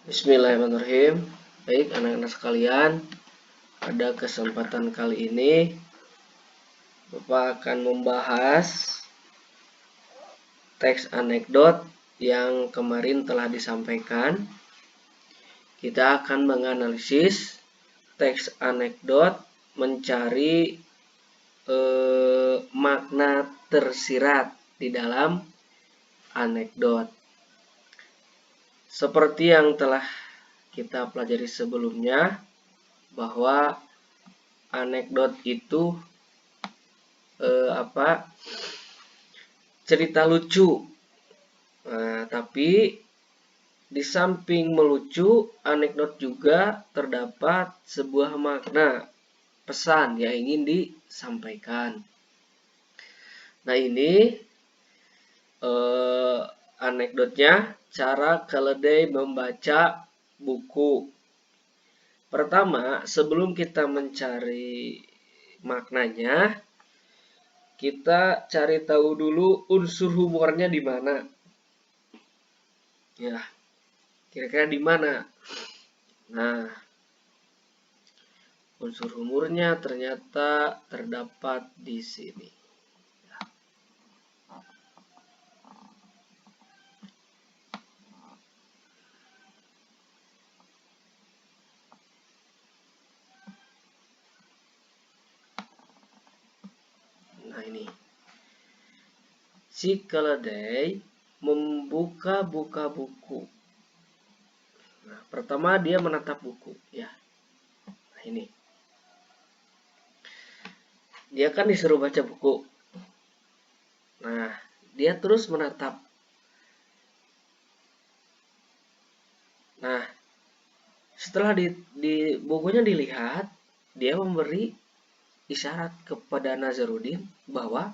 Bismillahirrahmanirrahim. Baik, anak-anak sekalian, pada kesempatan kali ini Bapak akan membahas teks anekdot yang kemarin telah disampaikan. Kita akan menganalisis teks anekdot, mencari makna tersirat di dalam anekdot. Seperti yang telah kita pelajari sebelumnya, bahwa anekdot itu cerita lucu. Nah, tapi di samping melucu, anekdot juga terdapat sebuah makna, pesan yang ingin disampaikan. Nah, ini anekdotnya, cara keledai membaca buku. Pertama, sebelum kita mencari maknanya, kita cari tahu dulu unsur humornya di mana. Ya, kira-kira di mana? Nah, unsur humornya ternyata terdapat di sini. Nah, ini. Si keledai membuka-buka buku. Nah, pertama dia menatap buku, ya. Nah, ini. Dia kan disuruh baca buku. Nah, dia terus menatap. Nah, setelah di bukunya dilihat, dia memberi isyarat kepada Nazarudin bahwa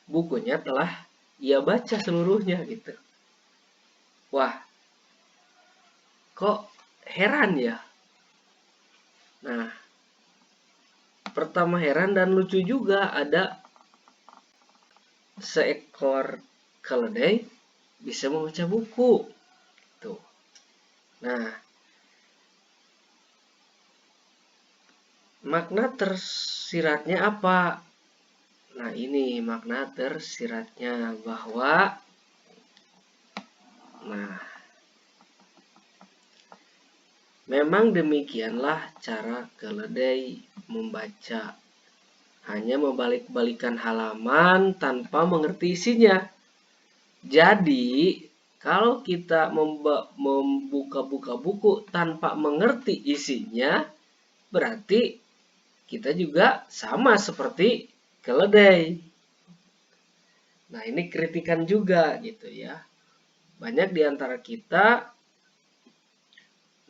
bukunya telah ia baca seluruhnya gitu. Wah, kok heran ya? Nah, pertama heran dan lucu juga, ada seekor keledai bisa membaca buku. Tuh. Nah, makna tersiratnya apa? Nah, ini makna tersiratnya, bahwa memang demikianlah cara keledai membaca. Hanya membalik-balikan halaman tanpa mengerti isinya. Jadi, kalau kita membuka-buka buku tanpa mengerti isinya, berarti kita juga sama seperti keledai. Nah, ini kritikan juga gitu ya. Banyak di antara kita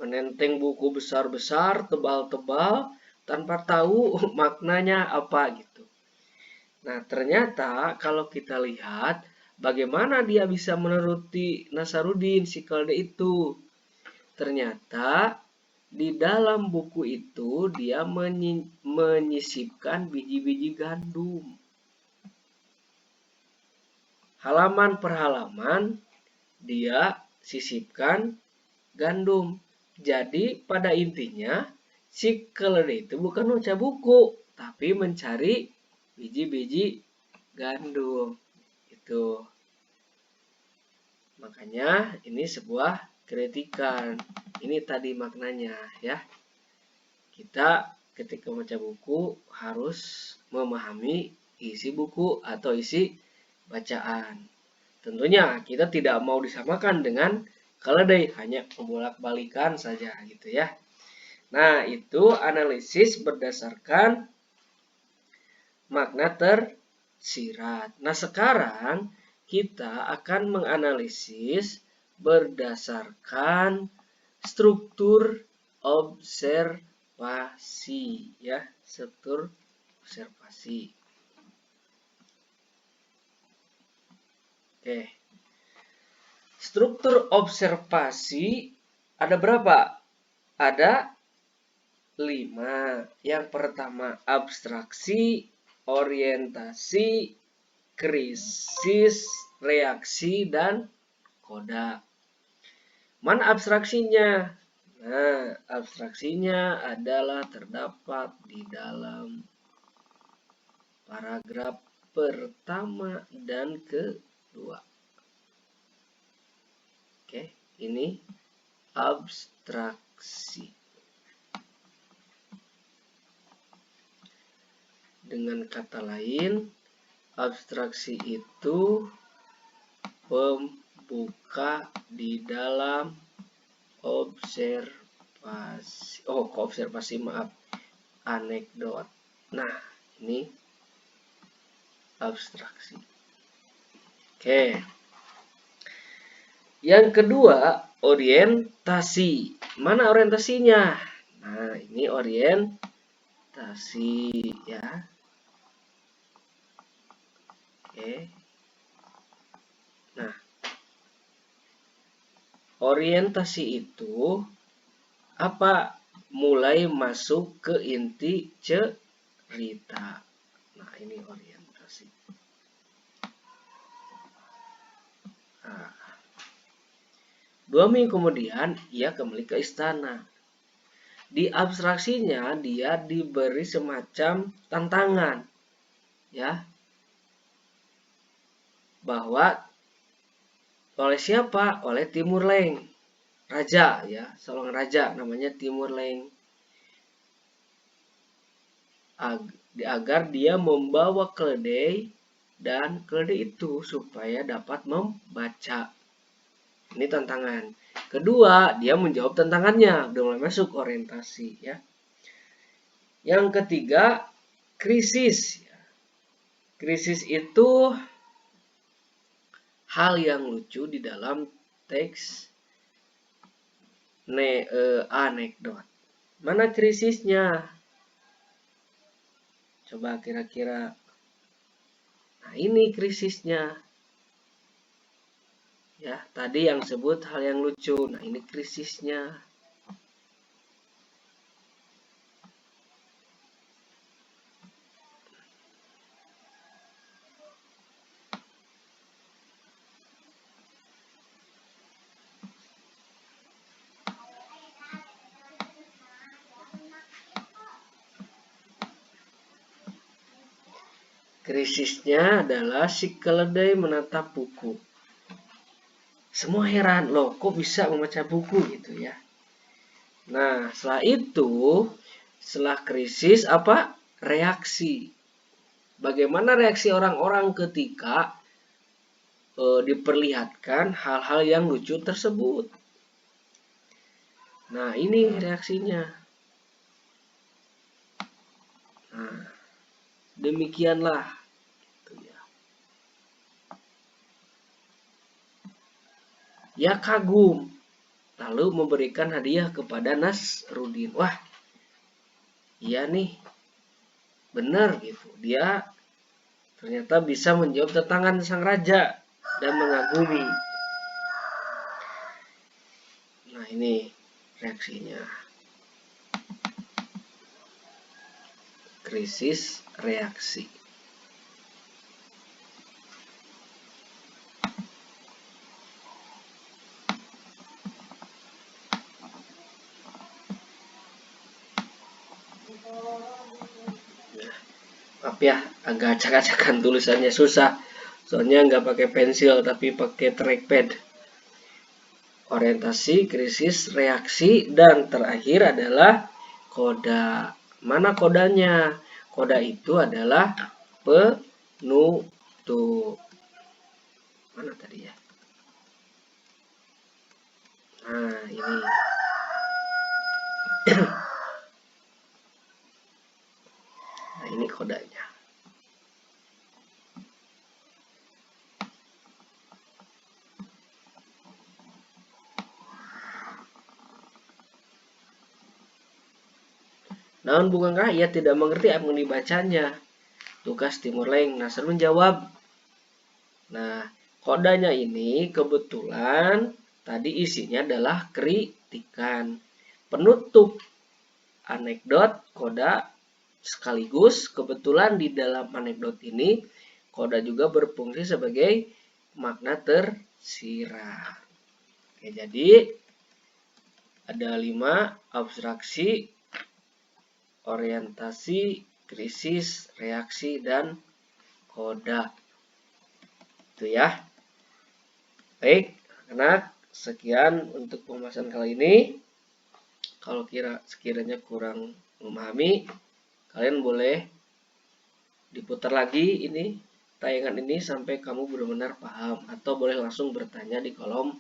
menenteng buku besar-besar, tebal-tebal, tanpa tahu maknanya apa gitu. Nah, ternyata kalau kita lihat bagaimana dia bisa menuruti Nazarudin si keledai itu. Ternyata di dalam buku itu dia menyisipkan biji-biji gandum. Halaman per halaman dia sisipkan gandum. Jadi pada intinya si keledai itu bukan membaca buku, tapi mencari biji-biji gandum. Itu. Makanya ini sebuah kritikan. Ini tadi maknanya ya. Kita ketika membaca buku harus memahami isi buku atau isi bacaan. Tentunya kita tidak mau disamakan dengan keledai, hanya membolak-balikan saja gitu ya. Nah, itu analisis berdasarkan makna tersirat. Nah, sekarang kita akan menganalisis berdasarkan struktur observasi ya, struktur observasi. Oke. Struktur observasi ada berapa? Ada 5. Yang pertama abstraksi, orientasi, krisis, reaksi, dan koda. Mana abstraksinya? Nah, abstraksinya adalah terdapat di dalam paragraf pertama dan kedua. Oke, ini abstraksi. Dengan kata lain, abstraksi itu pembuka di dalam anekdot. Nah, ini abstraksi. Oke. Yang kedua, orientasi. Mana orientasinya? Nah, ini orientasi ya. Oke. Nah, orientasi itu apa? Mulai masuk ke inti cerita. Nah, ini orientasi. Nah, 2 minggu kemudian, ia kembali ke istana. Di abstraksinya, dia diberi semacam tantangan. Ya. Bahwa oleh siapa? Oleh Timur Leng. Raja, ya. Seorang raja, namanya Timur Leng. Agar dia membawa keledai dan keledai itu supaya dapat membaca. Ini tantangan. Kedua, dia menjawab tantangannya. Udah mulai masuk orientasi, ya. Yang ketiga, krisis. Krisis itu hal yang lucu di dalam teks anekdot. Mana krisisnya? Coba kira-kira. Nah, ini krisisnya. Ya, tadi yang sebut hal yang lucu. Nah, ini krisisnya. Krisisnya adalah si keledai menatap buku. Semua heran, loh kok bisa membaca buku gitu ya. Nah, setelah krisis apa? Reaksi. Bagaimana reaksi orang-orang ketika diperlihatkan hal-hal yang lucu tersebut? Nah, ini reaksinya. Nah, demikianlah. Ia kagum, lalu memberikan hadiah kepada Nasruddin. Wah, iya nih, benar gitu. Dia ternyata bisa menjawab tantangan sang raja dan mengagumi. Nah, ini reaksinya. Krisis reaksi. Maaf ya, agak acak-acakan tulisannya, susah. Soalnya nggak pakai pensil tapi pakai trackpad. Orientasi, krisis, reaksi, dan terakhir adalah koda. Mana kodanya? Koda itu adalah penutup. Mana tadi ya? Nah, ini. Nah, ini kodanya. Namun bukankah ia tidak mengerti apa yang dibacanya? Tugas Timur Leng. Nasrun menjawab. Nah, kodanya ini kebetulan tadi isinya adalah kritikan. Penutup anekdot, koda, sekaligus kebetulan di dalam anekdot ini koda juga berfungsi sebagai makna tersirat. Oke, jadi Ada 5, abstraksi, orientasi, krisis, reaksi, dan koda. Itu ya. Baik, anak, sekian untuk pembahasan kali ini. Kalau sekiranya kurang memahami, kalian boleh diputar lagi ini tayangan ini sampai kamu benar-benar paham, atau boleh langsung bertanya di kolom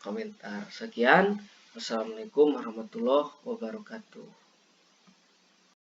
komentar. Sekian, wassalamualaikum warahmatullahi wabarakatuh.